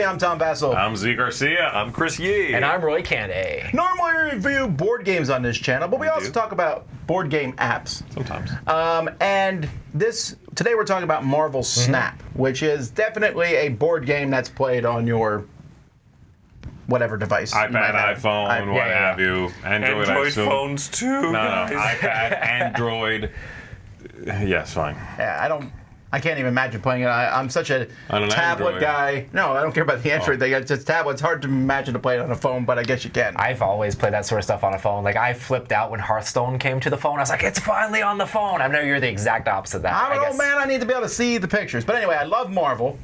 I'm Tom Vassell. I'm Z Garcia. I'm Chris Yee. And I'm Roy Candy. Normally we review board games on this channel, but we also talk about board game apps. Sometimes. And today we're talking about Marvel Snap, which is definitely a board game that's played on your whatever device. iPad, iPhone, what have you. Android phones too. No, iPad, Android. Yes, fine. Yeah, I can't even imagine playing it. I'm such a tablet Android guy. No, I don't care about the Android thing. It's just tablet. It's hard to imagine to play it on a phone, but I guess you can. I've always played that sort of stuff on a phone. Like, I flipped out when Hearthstone came to the phone. I was like, it's finally on the phone. I know you're the exact opposite of that. I'm an old man. I need to be able to see the pictures. But anyway, I love Marvel.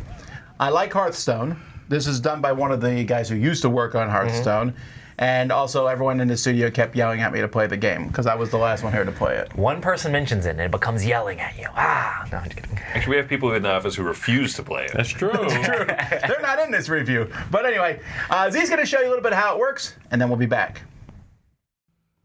I like Hearthstone. This is done by one of the guys who used to work on Hearthstone. And also, everyone in the studio kept yelling at me to play the game, because I was the last one here to play it. One person mentions it, and it becomes yelling at you. No, I'm just kidding. Actually, we have people in the office who refuse to play it. That's true. True. They're not in this review. But anyway, Z's going to show you a little bit of how it works, and then we'll be back.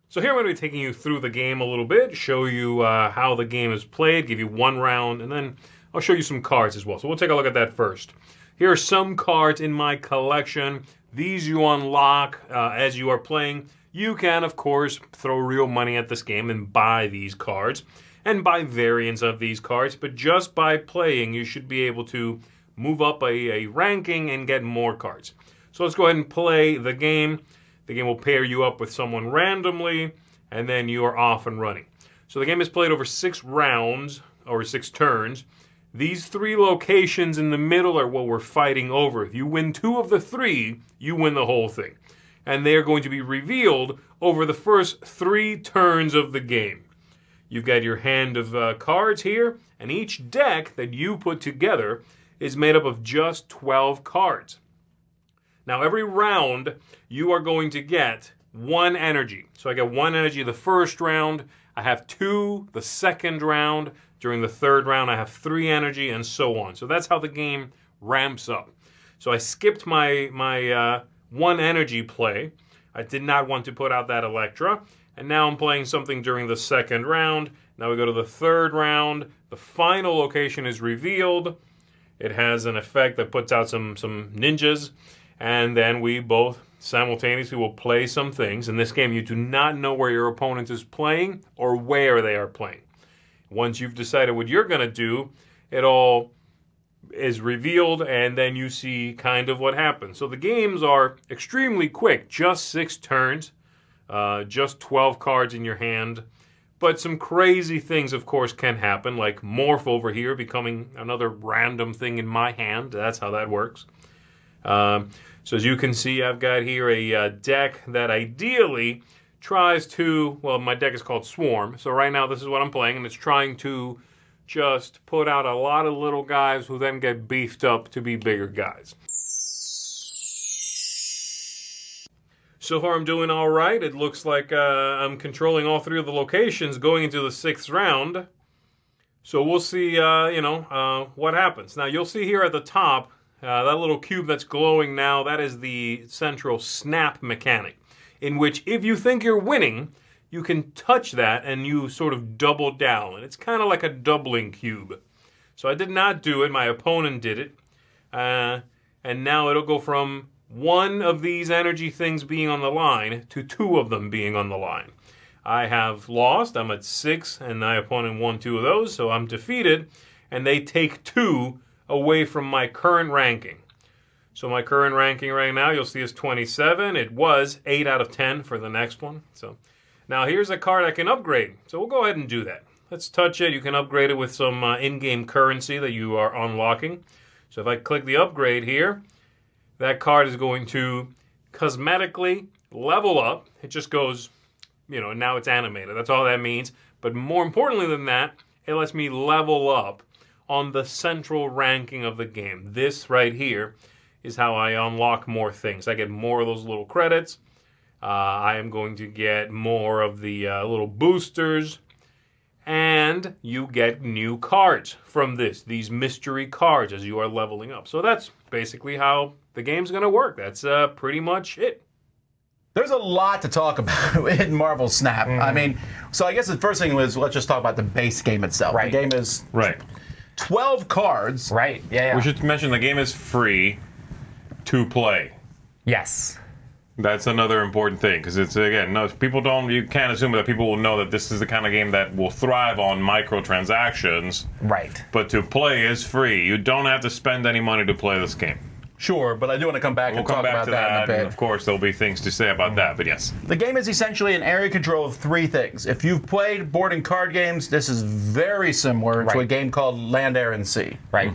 So here I'm going to be taking you through the game a little bit, show you how the game is played, give you one round, and then I'll show you some cards as well. So we'll take a look at that first. Here are some cards in my collection. These you unlock as you are playing. You can, of course, throw real money at this game and buy these cards and buy variants of these cards, but just by playing, you should be able to move up a ranking and get more cards. So let's go ahead and play the game. The game will pair you up with someone randomly, and then you are off and running. So the game is played over 6 rounds, or 6 turns. These 3 locations in the middle are what we're fighting over. If you win 2 of the 3, you win the whole thing. And they are going to be revealed over the first 3 turns of the game. You've got your hand of cards here, and each deck that you put together is made up of just 12 cards. Now, every round, you are going to get 1 energy. So I get 1 energy the first round. I have 2 the second round. During the third round, I have 3 energy, and so on. So that's how the game ramps up. So I skipped my 1 energy play. I did not want to put out that Electra. And now I'm playing something during the second round. Now we go to the third round. The final location is revealed. It has an effect that puts out some ninjas. And then we both simultaneously will play some things. In this game, you do not know where your opponent is playing or where they are playing. Once you've decided what you're going to do, it all is revealed, and then you see kind of what happens. So the games are extremely quick, just 6 turns, just 12 cards in your hand. But some crazy things, of course, can happen, like Morph over here becoming another random thing in my hand. That's how that works. So as you can see, I've got here a deck that ideally tries to, well, my deck is called Swarm, so right now this is what I'm playing, and it's trying to just put out a lot of little guys who then get beefed up to be bigger guys. So far I'm doing all right. It looks like I'm controlling all 3 of the locations going into the 6th round. So we'll see, what happens. Now you'll see here at the top, that little cube that's glowing now, that is the central snap mechanic, in which if you think you're winning, you can touch that and you sort of double down. And it's kind of like a doubling cube. So I did not do it. My opponent did it. And now it'll go from 1 of these energy things being on the line to 2 of them being on the line. I have lost. I'm at 6, and my opponent won 2 of those, so I'm defeated. And they take 2 away from my current ranking. So my current ranking right now, you'll see, is 27. It was 8 out of 10 for the next one. So now here's a card I can upgrade. So we'll go ahead and do that. Let's touch it. You can upgrade it with some in-game currency that you are unlocking. So if I click the upgrade here, that card is going to cosmetically level up. It just goes, now it's animated. That's all that means. But more importantly than that, it lets me level up on the central ranking of the game. This right here is how I unlock more things. I get more of those little credits. I am going to get more of the little boosters. And you get new cards from these mystery cards as you are leveling up. So that's basically how the game's going to work. That's pretty much it. There's a lot to talk about in Marvel Snap. I mean, so I guess the first thing was, let's just talk about the base game itself. Right. The game is Right. 12 cards. Right, yeah. We should mention the game is free. to play. Yes. That's another important thing because it's again, no, people don't. You can't assume that people will know that this is the kind of game that will thrive on microtransactions. Right. But to play is free. You don't have to spend any money to play this game. Sure, but I do want to come back We'll and come talk back about to that in a that, bit. and of course there'll be things to say about that. But yes, The game is essentially an area control of three things. If you've played board and card games, this is very similar to a Right. game called Land, Air, and Sea, Right.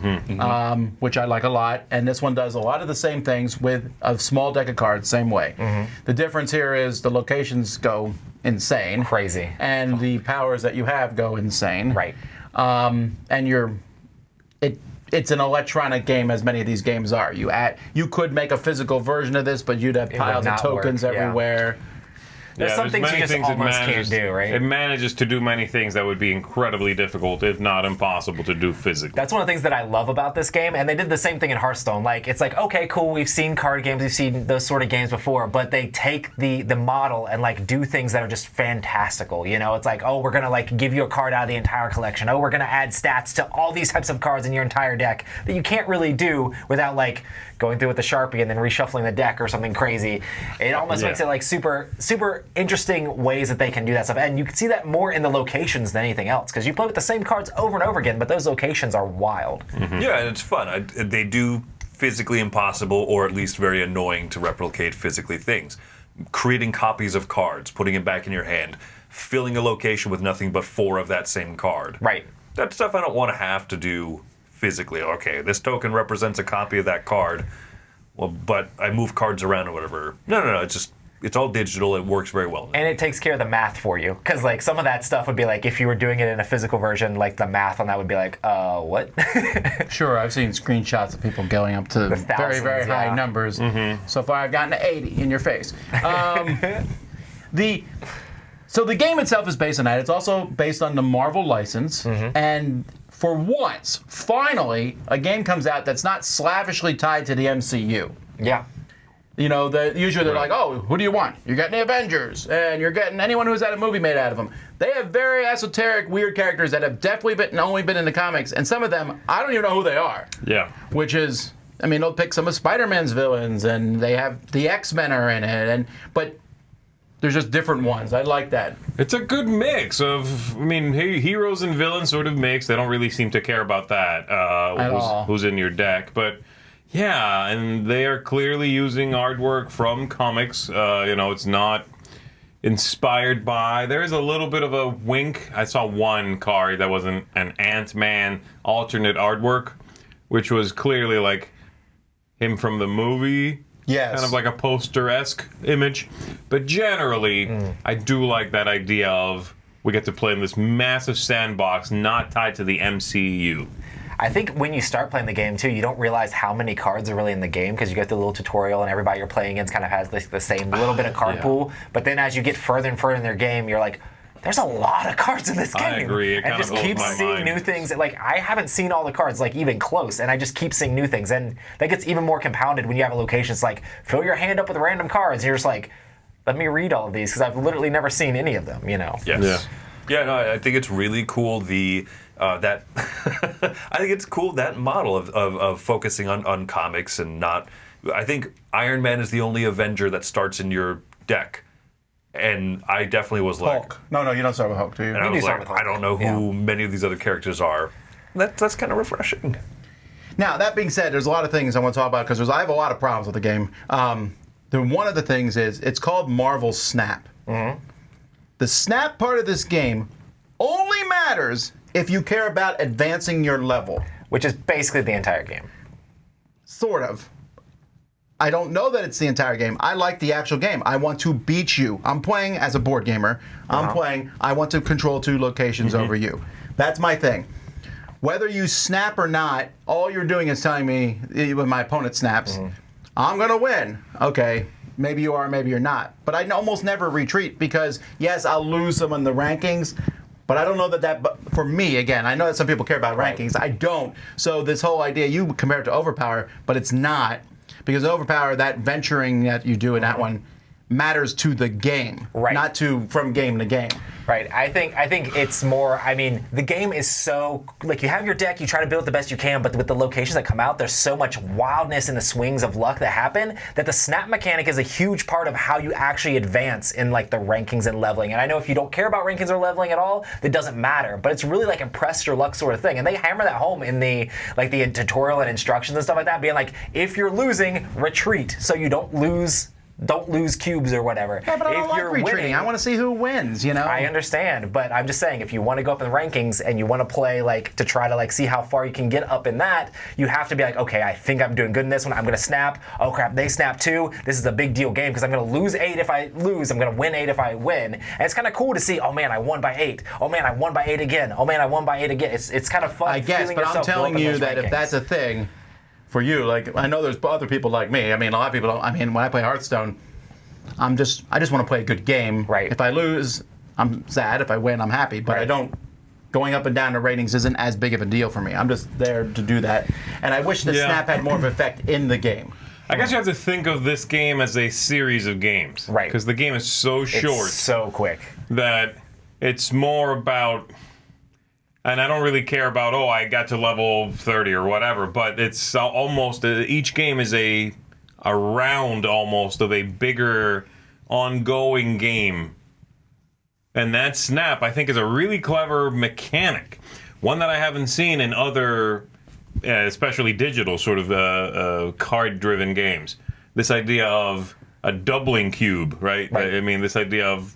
which I like a lot. And this one does a lot of the same things with a small deck of cards, same way. The difference here is the locations go insane. Crazy. And the powers that you have go insane. Right. And it's an electronic game, as many of these games are. You could make a physical version of this, but you'd have would piles of not tokens work, yeah. everywhere. There's some things you just almost can't do, right? It manages to do many things that would be incredibly difficult, if not impossible, to do physically. That's one of the things that I love about this game, and they did the same thing in Hearthstone. Like, it's like, okay, cool, we've seen card games, we've seen those sort of games before, but they take the model and like do things that are just fantastical. You know, it's like, oh, we're gonna like give you a card out of the entire collection. Oh, we're gonna add stats to all these types of cards in your entire deck that you can't really do without like going through with the Sharpie and then reshuffling the deck or something crazy. It almost makes it like super interesting ways that they can do that stuff. And you can see that more in the locations than anything else, because you play with the same cards over and over again, but those locations are wild. Yeah, and it's fun. They do physically impossible, or at least very annoying to replicate physically things. Creating copies of cards, putting it back in your hand, filling a location with nothing but 4 of that same card. Right. That's stuff I don't want to have to do physically. Okay, this token represents a copy of that card. Well, but I move cards around or whatever. No. It's all digital. It works very well. And it takes care of the math for you, because like some of that stuff would be like if you were doing it in a physical version, like the math on that would be like, what? Sure, I've seen screenshots of people going up to very, thousands, very high yeah. numbers. So far, I've gotten to 80 in your face. So the game itself is based on that. It's also based on the Marvel license. And for once, finally, a game comes out that's not slavishly tied to the MCU. Yeah. You know, usually they're like, oh, who do you want? You're getting the Avengers, and you're getting anyone who's had a movie made out of them. They have very esoteric, weird characters that have definitely only been in the comics, and some of them, I don't even know who they are. Yeah. Which is, I mean, they'll pick some of Spider-Man's villains, and they have the X-Men are in it, but there's just different ones. I like that. It's a good mix of, I mean, heroes and villains sort of mix. They don't really seem to care about that, who's in your deck, but yeah, and they are clearly using artwork from comics. It's not inspired by. There is a little bit of a wink. I saw one card that was an Ant-Man alternate artwork, which was clearly like him from the movie. Yes. Kind of like a poster-esque image. But generally, I do like that idea of we get to play in this massive sandbox not tied to the MCU. I think when you start playing the game too, you don't realize how many cards are really in the game, because you go through the little tutorial and everybody you're playing against kind of has the same little bit of card pool. But then as you get further and further in their game, you're like, there's a lot of cards in this game. I agree. It and kind just of blows keep my seeing mind. new things. Like, I haven't seen all the cards like even close, and I just keep seeing new things. And that gets even more compounded when you have a location. It's like, fill your hand up with random cards. And you're just like, let me read all of these, because I've literally never seen any of them, you know? Yes. Yeah, no, I think it's really cool that I think it's cool that model of focusing on comics and not. I think Iron Man is the only Avenger that starts in your deck, and I definitely was like, Hulk. No, you don't start with Hulk, do you? and I do was start like, with Hulk. I don't know who many of these other characters are. That's kind of refreshing. Now, that being said, there's a lot of things I want to talk about, because I have a lot of problems with the game. One of the things is it's called Marvel Snap. The Snap part of this game only matters if you care about advancing your level. Which is basically the entire game. Sort of. I don't know that it's the entire game. I like the actual game. I want to beat you. I'm playing as a board gamer. I want to control 2 locations over you. That's my thing. Whether you snap or not, all you're doing is telling me, when my opponent snaps, I'm going to win. Okay, maybe you are, maybe you're not. But I almost never retreat, because, yes, I'll lose some in the rankings, but I don't know but for me, again, I know that some people care about rankings. I don't. So this whole idea, you compare it to Overpower, but it's not. Because Overpower, that venturing that you do in that one matters to the game, not from game to game. Right. I think it's more. I mean, the game is so like you have your deck, you try to build it the best you can, but with the locations that come out, there's so much wildness in the swings of luck that happen that the snap mechanic is a huge part of how you actually advance in like the rankings and leveling. And I know if you don't care about rankings or leveling at all, that doesn't matter. But it's really like impress your luck sort of thing. And they hammer that home in the tutorial and instructions and stuff like that, being like, if you're losing, retreat so you don't lose cubes or whatever. Yeah, but I don't like retreating. Winning, I want to see who wins, you know? I understand, but I'm just saying, if you want to go up in the rankings and you want to play like to try to like see how far you can get up in that, you have to be like, okay, I think I'm doing good in this one. I'm going to snap. Oh crap, they snap too. This is a big deal game because I'm going to lose 8 if I lose. I'm going to win 8 if I win. And it's kind of cool to see, oh man, I won by 8. Oh man, I won by 8 again. Oh man, I won by 8 again. It's kind of fun. I guess, but I'm telling you that if that's a thing for you, like I know there's other people like me. I mean, a lot of people don't. I mean, when I play Hearthstone, I just want to play a good game. Right. If I lose, I'm sad. If I win, I'm happy. But I don't. Going up and down the ratings isn't as big of a deal for me. I'm just there to do that. And I wish the snap had more of an effect in the game. I guess you have to think of this game as a series of games. Right. Because the game is so short. It's so quick. That it's more about, and I don't really care about, oh, I got to level 30 or whatever, but it's almost, each game is a round almost of a bigger ongoing game. And that snap, I think, is a really clever mechanic. One that I haven't seen in other, especially digital, sort of card-driven games. This idea of a doubling cube, right? I mean, this idea of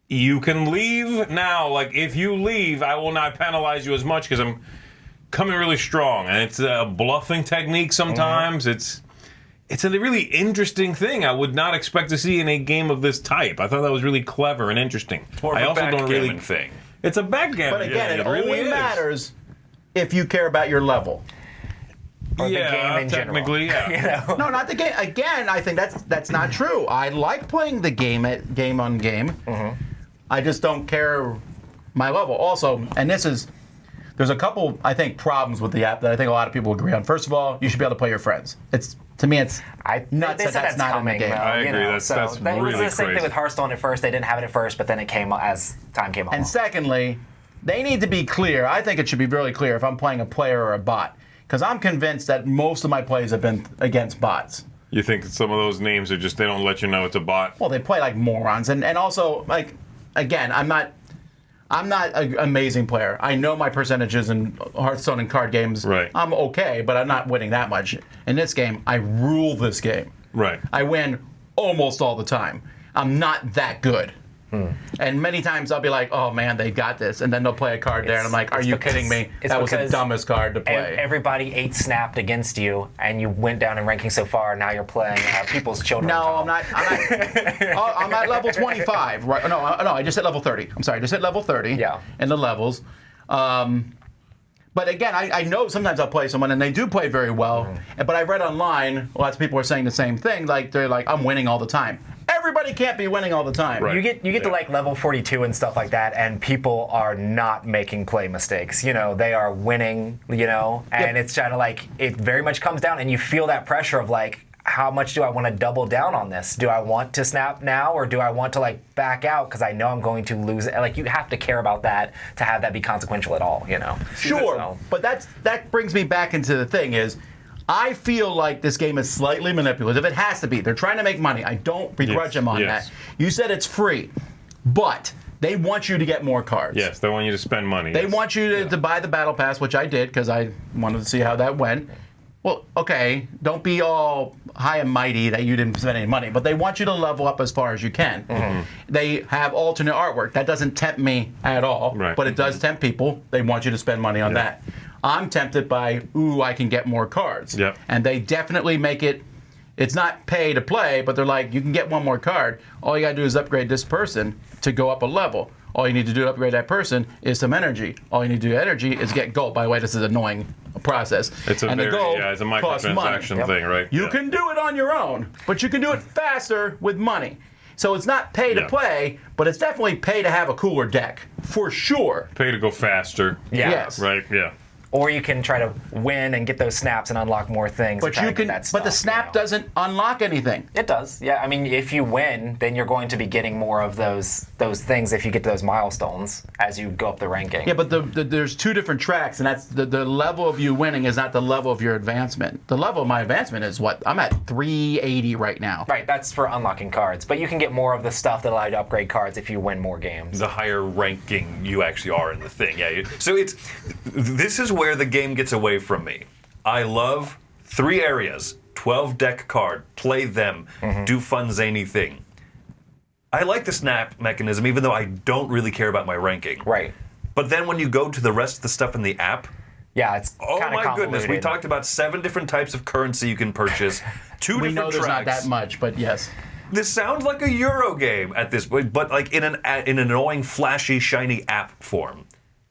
you can leave now. Like, if you leave, I will not penalize you as much because I'm coming really strong. And it's a bluffing technique sometimes. Mm-hmm. It's a really interesting thing I would not expect to see in a game of this type. I thought that was really clever and interesting. It's more of a backgammon thing. It's a backgammon. But again, it really only is. matters if you care about your level. Or the game in technically, general. yeah. You know? No, not the game. Again, I think that's not true. I like playing the game at game on game. Mm-hmm. I just don't care my level. Also, and there's a couple, I think, problems with the app that I think a lot of people agree on. First of all, you should be able to play your friends. To me, it's nuts that that's not coming, in the game. though, I agree. You know? That's it was really the same crazy. thing with Hearthstone at first. They didn't have it at first, but then it came as time came along. And secondly, they need to be clear. I think it should be really clear if I'm playing a player or a bot. Because I'm convinced that most of my plays have been against bots. You think some of those names are just, they don't let you know it's a bot? Well, they play like morons. And also, like, again, I'm not an amazing player. I know my percentages in Hearthstone and card games. Right. I'm okay, but I'm not winning that much. In this game, I rule this game. Right. I win almost all the time. I'm not that good. And many times I'll be like, oh man, they got this. And then they'll play a card there, and I'm like, are you kidding me? That was the dumbest card to play. Everybody 8 snapped against you, and you went down in ranking so far, now you're playing People's Children. No, I'm not. I'm at level 25. Right? No, I just hit level 30. I'm sorry, I just hit level 30 in the levels. But again, I know sometimes I'll play someone and they do play very well. But I read online, lots of people are saying the same thing. Like they're like, I'm winning all the time. Everybody can't be winning all the time. Right. You get to like level 42 and stuff like that, and people are not making play mistakes. You know, they are winning. You know, and it's kind of like it very much comes down, and you feel that pressure of like, how much do I want to double down on this? Do I want to snap now, or do I want to like back out because I know I'm going to lose? Like you have to care about that to have that be consequential at all. You know. Sure, but that brings me back into the thing is, I feel like this game is slightly manipulative. It has to be. They're trying to make money. I don't begrudge them on that. You said it's free, but they want you to get more cards. Yes, they want you to spend money. They want you to buy the Battle Pass, which I did because I wanted to see how that went. Well, okay, don't be all high and mighty that you didn't spend any money, but they want you to level up as far as you can. They have alternate artwork. That doesn't tempt me at all, but it does tempt people. They want you to spend money on that. I'm tempted by, ooh, I can get more cards. And they definitely make it, it's not pay to play, but they're like, you can get one more card. All you gotta do is upgrade this person to go up a level. All you need to do to upgrade that person is some energy. All you need to do energy is get gold. By the way, this is an annoying process. It's a and very, the gold it's a costs money. microtransaction thing, right? You can do it on your own, but you can do it faster with money. So it's not pay to play, but it's definitely pay to have a cooler deck, for sure. Pay to go faster. Yes. Right, yeah. Or you can try to win and get those snaps and unlock more things. But you can. But the snap doesn't unlock anything. It does. Yeah. I mean, if you win, then you're going to be getting more of those things if you get to those milestones as you go up the ranking. Yeah, but there's two different tracks, and that's the level of you winning is not the level of your advancement. The level of my advancement is what I'm at 380 right now. Right. That's for unlocking cards, but you can get more of the stuff that allow you to upgrade cards if you win more games. The higher ranking you actually are in the thing. Yeah. So this is where the game gets away from me. I love 3 areas, 12 deck card, play them, do fun zany thing. I like the snap mechanism even though I don't really care about my ranking. Right. But then when you go to the rest of the stuff in the app, yeah, it's oh kind of my goodness, we talked about 7 different types of currency you can purchase, 2 We different know there's tracks. not that much, but yes. This sounds like a Euro game at this point, but like in an annoying, flashy, shiny app form.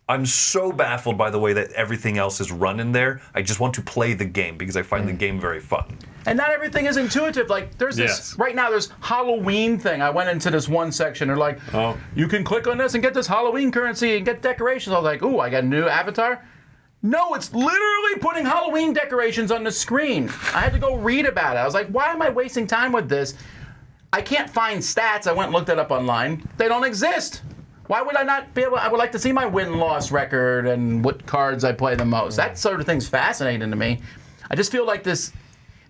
I'm so baffled by the way that everything else is run in there. I just want to play the game because I find the game very fun. And not everything is intuitive. Like there's this right now. There's Halloween thing. I went into this one section. They're like, you can click on this and get this Halloween currency and get decorations. I was like, ooh, I got a new avatar. No, it's literally putting Halloween decorations on the screen. I had to go read about it. I was like, why am I wasting time with this? I can't find stats. I went and looked it up online. They don't exist. Why would I not be able? I would like to see my win-loss record and what cards I play the most. That sort of thing's fascinating to me. I just feel like this.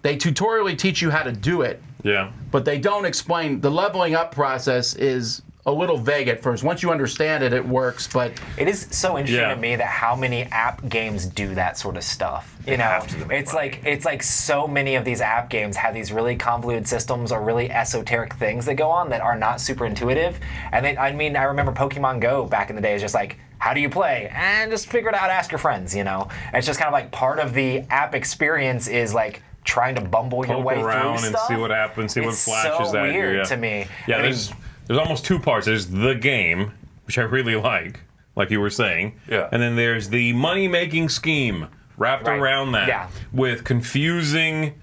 They tutorially teach you how to do it. Yeah. But they don't explain. The leveling up process is a little vague at first. Once you understand it, it works. But it is so interesting to me that how many app games do that sort of stuff. You know, it's like so many of these app games have these really convoluted systems or really esoteric things that go on that are not super intuitive. And I remember Pokemon Go back in the day is just like, how do you play? And just figure it out, ask your friends, you know? And it's just kind of like part of the app experience is like trying to bumble your way through around stuff. and see what happens, see what flashes so at you. weird to me. Yeah, there's almost 2 parts. There's the game, which I really like you were saying. Yeah. And then there's the money-making scheme wrapped around that with confusing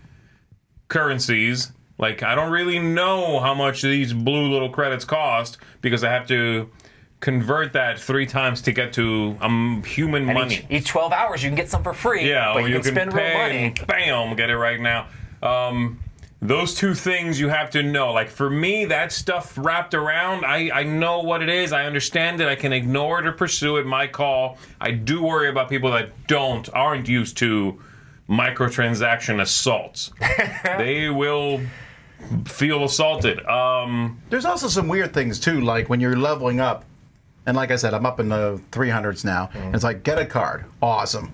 currencies. Like, I don't really know how much these blue little credits cost because I have to convert that 3 times to get to human money. Each 12 hours you can get some for free. Yeah, but or you can spend pay real money. and bam, get it right now. Those 2 things you have to know. Like for me, that stuff wrapped around, I know what it is. I understand it. I can ignore it or pursue it. My call. I do worry about people that aren't used to microtransaction assaults. They will feel assaulted. there's also some weird things too, like when you're leveling up. And like I said, I'm up in the 300s now. And it's like, get a card. Awesome.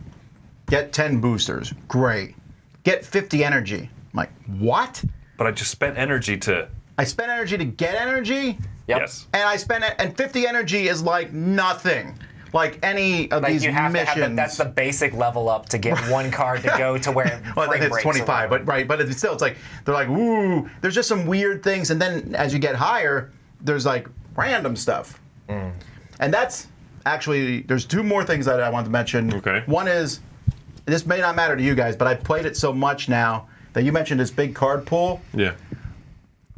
Get 10 boosters. Great. Get 50 energy. I'm like, what? But I just spent energy to... I spent energy to get energy? Yep. Yes. And I spent it, and 50 energy is like nothing. Like any of these you have missions. to have that's the basic level up to get one card to go to where well, frame it's breaks 25, or but it's still, it's like, they're like, ooh, there's just some weird things. And then as you get higher, there's like random stuff. And that's actually, there's 2 more things that I want to mention. Okay. One is, this may not matter to you guys, but I've played it so much now that you mentioned this big card pool. Yeah.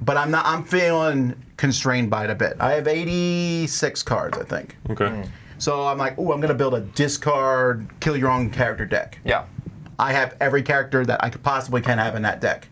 But I'm feeling constrained by it a bit. I have 86 cards, I think. Okay. So I'm like, ooh, I'm going to build a discard, kill your own character deck. Yeah. I have every character that I could possibly can have in that deck.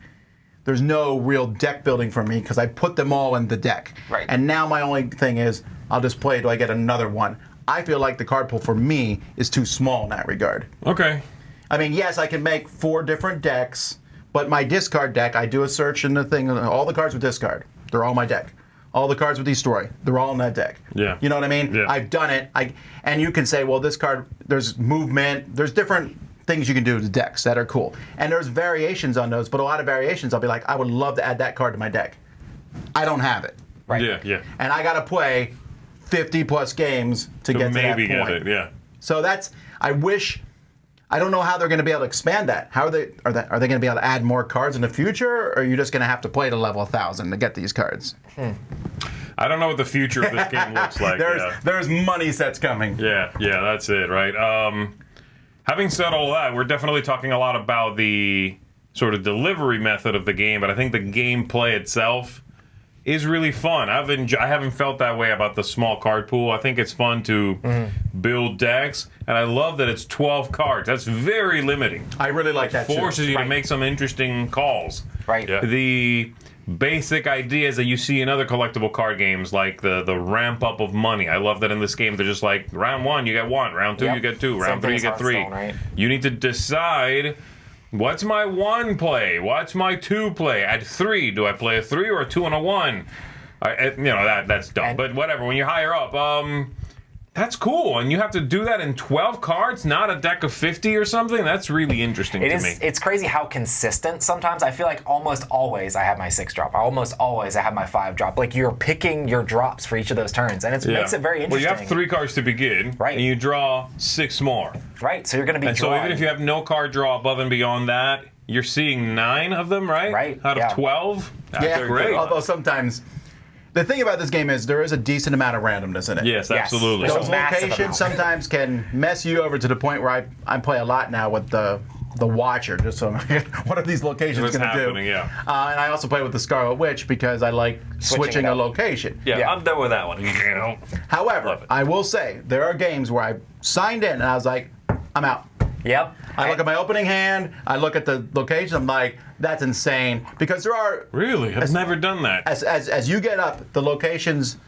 There's no real deck building for me because I put them all in the deck. Right. And now my only thing is, I'll just play till I get another one. I feel like the card pool for me is too small in that regard. Okay. I mean, yes, I can make 4 different decks, but my discard deck, I do a search in the thing, all the cards with discard, they're all my deck. All the cards with destroy, they're all in that deck. Yeah. You know what I mean? Yeah. I've done it. And you can say, well, this card, there's movement, there's different things you can do to decks that are cool. And there's variations on those, but a lot of variations, I'll be like, I would love to add that card to my deck. I don't have it. Right. Yeah, yeah. And I got to play 50 plus games to get to that maybe point. get it, yeah. So I don't know how they're going to be able to expand that. Are they going to be able to add more cards in the future, or are you just going to have to play to level 1,000 to get these cards? I don't know what the future of this game looks like. There's money sets coming. Yeah, that's it, right? Having said all that, we're definitely talking a lot about the sort of delivery method of the game, but I think the gameplay itself is really fun. I haven't felt that way about the small card pool. I think it's fun to build decks, and I love that it's 12 cards. That's very limiting. I really like that. Forces you to make some interesting calls. Right. Yeah. The basic ideas that you see in other collectible card games, like the ramp up of money. I love that in this game they're just like, round 1 you get 1, round 2 you get 2, round 3 you get 3. Right? You need to decide, what's my 1 play? What's my 2 play? At 3, do I play a 3 or a 2 and a 1? That's dumb. But whatever. When you're higher up, that's cool, and you have to do that in 12 cards, not a deck of 50 or something. That's really interesting to me. It's crazy how consistent sometimes. I feel like almost always I have my 6 drop. Almost always I have my 5 drop. Like, you're picking your drops for each of those turns, and it makes it very interesting. Well, you have 3 cards to begin, right? And you draw 6 more. Right, so you're going to be and drawing. So even if you have no card draw above and beyond that, you're seeing 9 of them, right? Right. Out of 12? That's great. Although sometimes... The thing about this game is there is a decent amount of randomness in it. Yes, absolutely. Those locations sometimes can mess you over to the point where I play a lot now with the Watcher, just so what are these locations going to do? Yeah. And I also play with the Scarlet Witch because I like switching a location. Yeah, I'm done with that one. However, I will say there are games where I signed in and I was like, I'm out. Yep. I look at my opening hand, I look at the location, I'm like, that's insane. Because there are... Really? I've never done that. As you get up, the locations,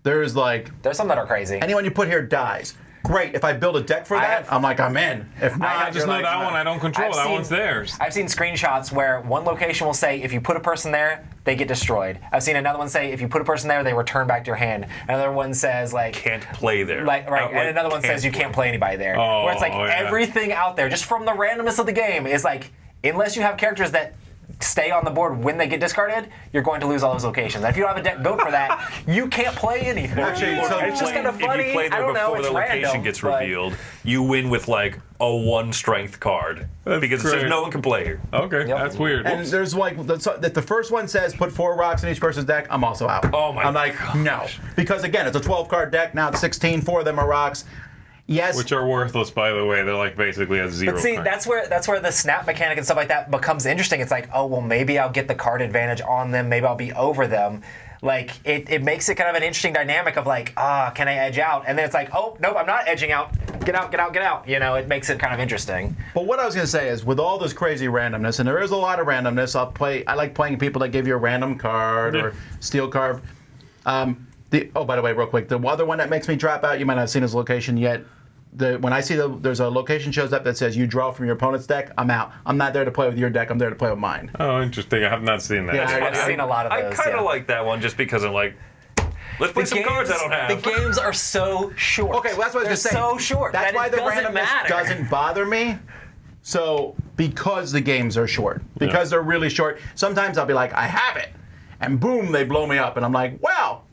there's some that are crazy. Anyone you put here dies. Great. If I build a deck for that, I'm like, I'm in. If not, I just know that one I don't control. That one's theirs. I've seen screenshots where one location will say, if you put a person there, they get destroyed. I've seen another one say, if you put a person there, they return back to your hand. Another one says, like... Can't play there. And another one says, you can't play anybody there. Where it's like, everything out there, just from the randomness of the game, is like, unless you have characters that stay on the board when they get discarded, you're going to lose all those locations. And if you don't have a deck built for that, you can't play anything. Actually, so it's just kind of funny. If you play there before the location gets revealed, you win with like a 1 strength card. Because it says no one can play here. Okay, that's weird. And there's like, the first one says put 4 rocks in each person's deck, I'm also out. Oh my I'm like, no. Because again, it's a 12 card deck, now it's 16, 4 of them are rocks. Yes. Which are worthless, by the way. They're like basically a 0. But see, that's where the snap mechanic and stuff like that becomes interesting. It's like, oh, well, maybe I'll get the card advantage on them. Maybe I'll be over them. Like, it makes it kind of an interesting dynamic of like, can I edge out? And then it's like, oh, nope, I'm not edging out. Get out, get out, get out. You know, it makes it kind of interesting. But what I was going to say is, with all this crazy randomness, and there is a lot of randomness, I like playing people that give you a random card or steel card. By the way, real quick, the other one that makes me drop out, you might not have seen his location yet. When I see there's a location shows up that says you draw from your opponent's deck, I'm out. I'm not there to play with your deck. I'm there to play with mine. Oh, interesting. I have not seen that. Yeah, I've seen a lot of those. I kind of like that one just because I'm like, let's play some cards I don't have. The games are so short. Okay, well, that's what I was just saying. so short. That's why the randomness doesn't bother me. So, because the games are short, because they're really short, sometimes I'll be like, I have it, and boom, they blow me up, and I'm like, well,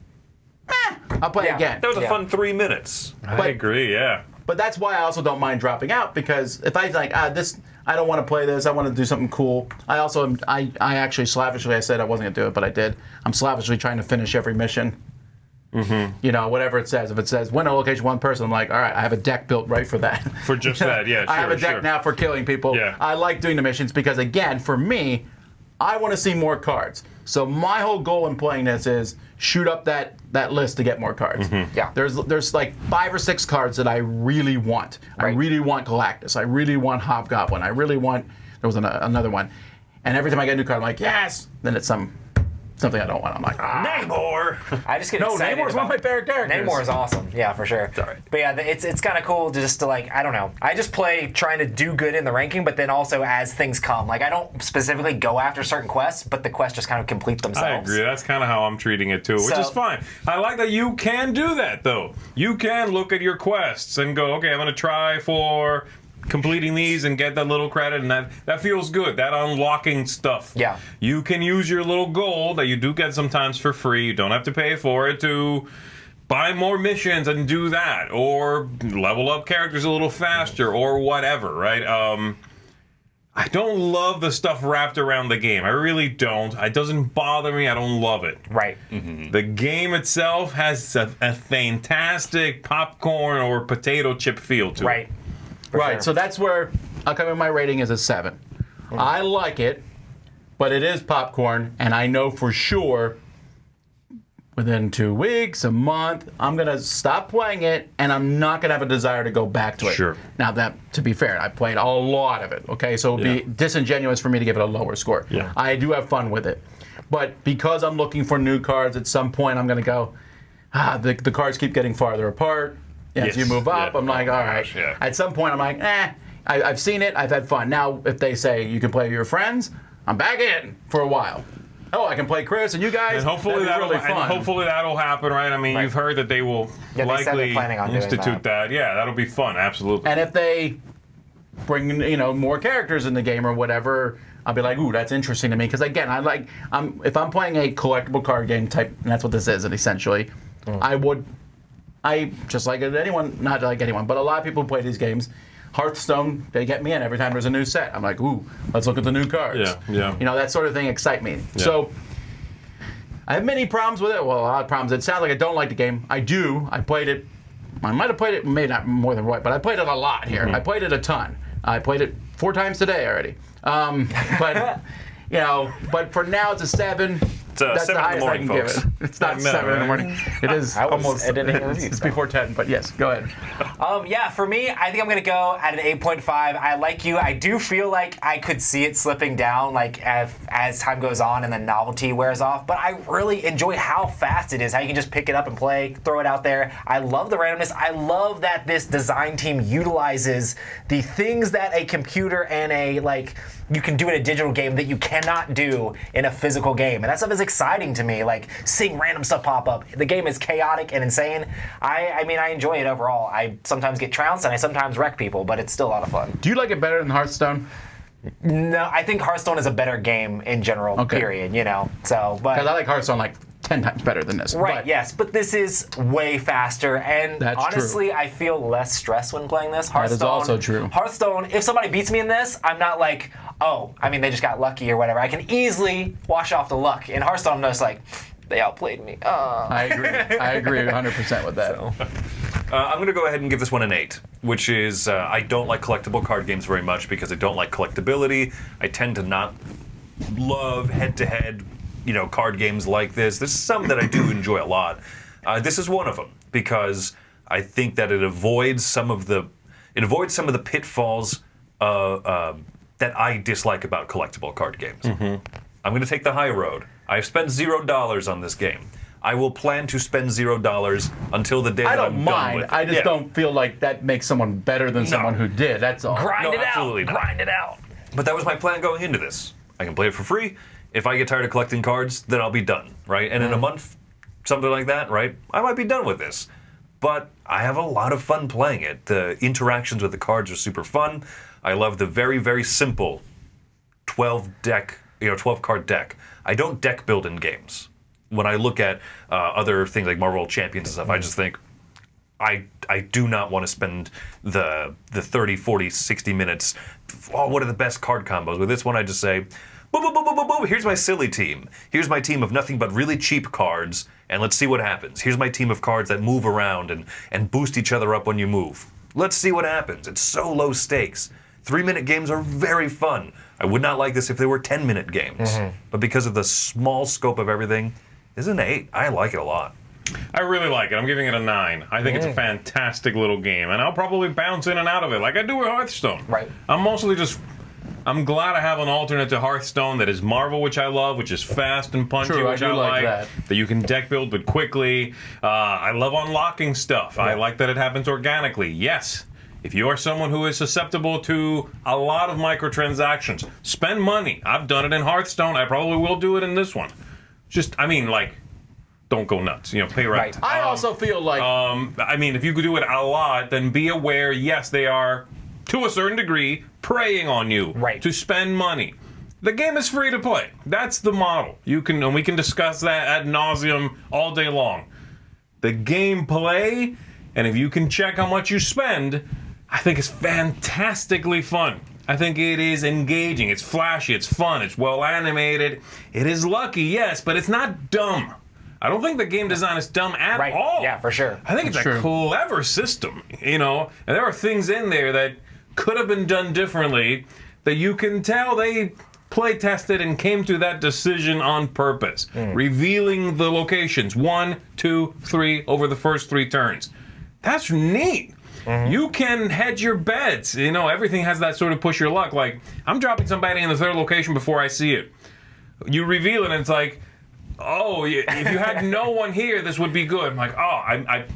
I'll play again. That was a fun 3 minutes. I agree, yeah. But that's why I also don't mind dropping out, because if I think, this, I don't want to play this, I want to do something cool. I also, I actually slavishly, I said I wasn't going to do it, but I did. I'm slavishly trying to finish every mission. You know, whatever it says. If it says win a location, 1 person, I'm like, all right, I have a deck built right for that. For just that, yeah, sure, I have a deck now for killing people. Yeah. I like doing the missions because, again, for me, I want to see more cards. So my whole goal in playing this is shoot up that list to get more cards. Yeah. There's like 5 or 6 cards that I really want. I really want Galactus. I really want Hobgoblin. I really want... There was another one. And every time I get a new card, I'm like, yes! Then it's something I don't want. I'm like, Namor! I just get excited. Namor's one of my favorite characters. Namor is awesome. Yeah, for sure. Sorry. But yeah, it's kind of cool just to like, I don't know. I just play trying to do good in the ranking, but then also as things come. Like, I don't specifically go after certain quests, but the quests just kind of complete themselves. I agree. That's kind of how I'm treating it too, which is fine. I like that you can do that, though. You can look at your quests and go, okay, I'm going to try for completing these and get that little credit, and that feels good. That unlocking stuff. Yeah. You can use your little gold that you do get sometimes for free. You don't have to pay for it to buy more missions and do that, or level up characters a little faster, or whatever, right? I don't love the stuff wrapped around the game. I really don't. It doesn't bother me. I don't love it. Right. The game itself has a fantastic popcorn or potato chip feel to it. Right. Right, so that's where I'll come in. My rating is a 7. I like it, but it is popcorn, and I know for sure within 2 weeks, a month, I'm going to stop playing it, and I'm not going to have a desire to go back to it. Sure. Now, that, to be fair, I played a lot of it, okay? So it would be disingenuous for me to give it a lower score. Yeah. I do have fun with it. But because I'm looking for new cards, at some point I'm going to go, the cards keep getting farther apart. As you move up, I'm like, all right. yeah. At some point, I'm like, I've seen it, I've had fun. Now, if they say you can play with your friends, I'm back in for a while. Oh, I can play Chris and you guys. And hopefully really fun. and hopefully that'll happen, right? I mean, you've heard that they will Yeah, they said they're likely planning on doing institute that. Yeah, that'll be fun. Absolutely. And if they bring more characters in the game or whatever, I'll be like, ooh, that's interesting to me. Because again, if I'm playing a collectible card game type, and that's what this is, essentially, I just like anyone, not like anyone, but a lot of people who play these games. Hearthstone, they get me in every time there's a new set. I'm like, ooh, let's look at the new cards. Yeah. That sort of thing excite me. Yeah. So I have many problems with it. Well, a lot of problems. It sounds like I don't like the game. I do. I played it. I might have played it, maybe not more than right, but I played it a lot here. I played it a ton. I played it 4 times today already. But but for now it's a 7. It's That's 7 the in the highest I morning, can give folks. it. It's not 7 in the morning. It is I was almost. editing a review, It's so. before 10. But yes, go ahead. Yeah, for me, I think I'm gonna go at an 8.5. I like you. I do feel like I could see it slipping down, like as time goes on and the novelty wears off. But I really enjoy how fast it is. How you can just pick it up and play, throw it out there. I love the randomness. I love that this design team utilizes the things that a computer and you can do in a digital game that you cannot do in a physical game, and that stuff is exciting to me. Like seeing random stuff pop up. The game is chaotic and insane. I mean, I enjoy it overall. I sometimes get trounced and I sometimes wreck people, but it's still a lot of fun. Do you like it better than Hearthstone? No, I think Hearthstone is a better game in general. Okay. Period. So, but Because I like Hearthstone like 10 times better than this. right, But yes, but this is way faster, and That's honestly, I feel less stress when playing this. Hearthstone, is also true. Hearthstone, if somebody beats me in this, I'm not like, oh, I mean, they just got lucky or whatever. I can easily wash off the luck. In Hearthstone, I'm just like, they outplayed me. I agree 100% with that. I'm going to go ahead and give this one an 8, which is I don't like collectible card games very much because I don't like collectability. I tend to not love head-to-head, card games like this. There's some that I do enjoy a lot. This is one of them because I think that it avoids some of the pitfalls that I dislike about collectible card games. I'm going to take the high road. I've spent $0 on this game. I will plan to spend $0 until the day that I'm done with it. I just don't feel like that makes someone better than someone who did. That's all. Grind it out. absolutely not. Grind it out. But that was my plan going into this. I can play it for free. If I get tired of collecting cards, then I'll be done, right? And in a month, something like that, right? I might be done with this. But I have a lot of fun playing it. The interactions with the cards are super fun. I love the very, very simple 12 card deck. I don't deck build in games. When I look at other things like Marvel Champions and stuff, I just think I do not want to spend the 30, 40, 60 minutes. Oh, what are the best card combos? With this one, I just say, boom, boom, boom, boom, boom, boom. Here's my silly team. Here's my team of nothing but really cheap cards, and let's see what happens. Here's my team of cards that move around and boost each other up when you move. Let's see what happens. It's so low stakes. 3-minute games are very fun. I would not like this if they were 10-minute games. But because of the small scope of everything, this is an 8. I like it a lot. I really like it. I'm giving it a 9. I think it's a fantastic little game, and I'll probably bounce in and out of it like I do with Hearthstone. Right. I'm glad I have an alternate to Hearthstone that is Marvel, which I love, which is fast and punchy, True, I which do I like like. That you can deck build but quickly. I love unlocking stuff. I like that it happens organically. Yes. If you are someone who is susceptible to a lot of microtransactions, spend money. I've done it in Hearthstone. I probably will do it in this one. Don't go nuts. Pay right. I also feel like If you do it a lot, then be aware, yes, they are, to a certain degree, preying on you to spend money. The game is free to play. That's the model. We can discuss that ad nauseum all day long. The gameplay, and if you can check how much you spend, I think it's fantastically fun. I think it is engaging. It's flashy. It's fun. It's well animated. It is lucky, yes, but it's not dumb. I don't think the game design is dumb at all. Yeah, for sure. I think it's True. a clever system, and there are things in there that could have been done differently that you can tell they play tested and came to that decision on purpose, revealing the locations 1, 2, 3 over the first 3 turns. That's neat. You can hedge your bets. You know, everything has that sort of push your luck. Like, I'm dropping somebody in the 3rd location before I see it. You reveal it, and it's like, oh, if you had no one here, this would be good. I'm like, oh,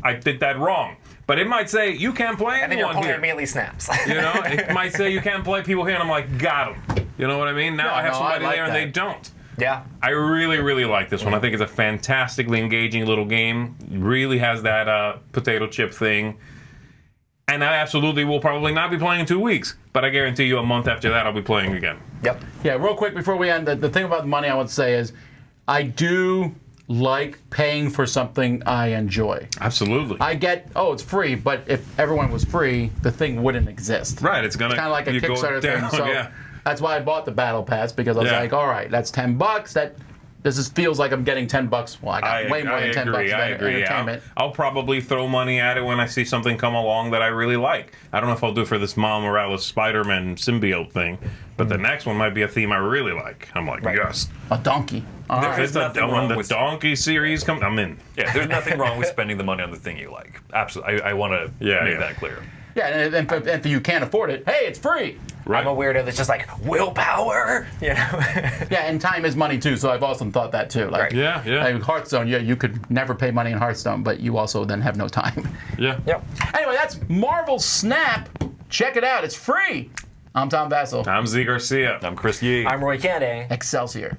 I did that wrong. But it might say, you can't play And then your anyone opponent here. immediately snaps. You know, it might say you can't play people here, and I'm like, got them. You know what I mean? Now Yeah, I have no, somebody I like there, and that. they don't. Yeah. I really, really like this one. I think it's a fantastically engaging little game. Really has that potato chip thing. And I absolutely will probably not be playing in 2 weeks. But I guarantee you a month after that, I'll be playing again. Yep. Yeah, real quick before we end, the thing about the money I want to say is I do like paying for something I enjoy. Absolutely. I get, oh, it's free, but if everyone was free, the thing wouldn't exist. Right, it's gonna Kind of like a you go Kickstarter down, thing. So yeah. that's why I bought the Battle Pass, because I was Yeah. like, all right, that's $10. Feels like I'm getting $10. Well, I got way more than $10 agree, of I agree. entertainment. I'll probably throw money at it when I see something come along that I really like. I don't know if I'll do it for this Miles Morales Spider-Man symbiote thing, but the next one might be a theme I really like. I'm like, yes. A donkey. All If right. it's nothing when wrong the with- Donkey series comes, I'm in. Yeah, there's nothing wrong with spending the money on the thing you like. Absolutely, I want to Yeah, make yeah. that clear. Yeah, and if you can't afford it, hey, it's free. Right. I'm a weirdo that's just like, willpower, you know? Yeah, and time is money too, so I've also thought that too. Like, Right. Yeah, yeah. like Hearthstone, you could never pay money in Hearthstone, but you also then have no time. Yeah. Yep. Anyway, that's Marvel Snap. Check it out, it's free. I'm Tom Vassell. I'm Z Garcia. I'm Chris Yee. I'm Roy Kennedy. Excelsior.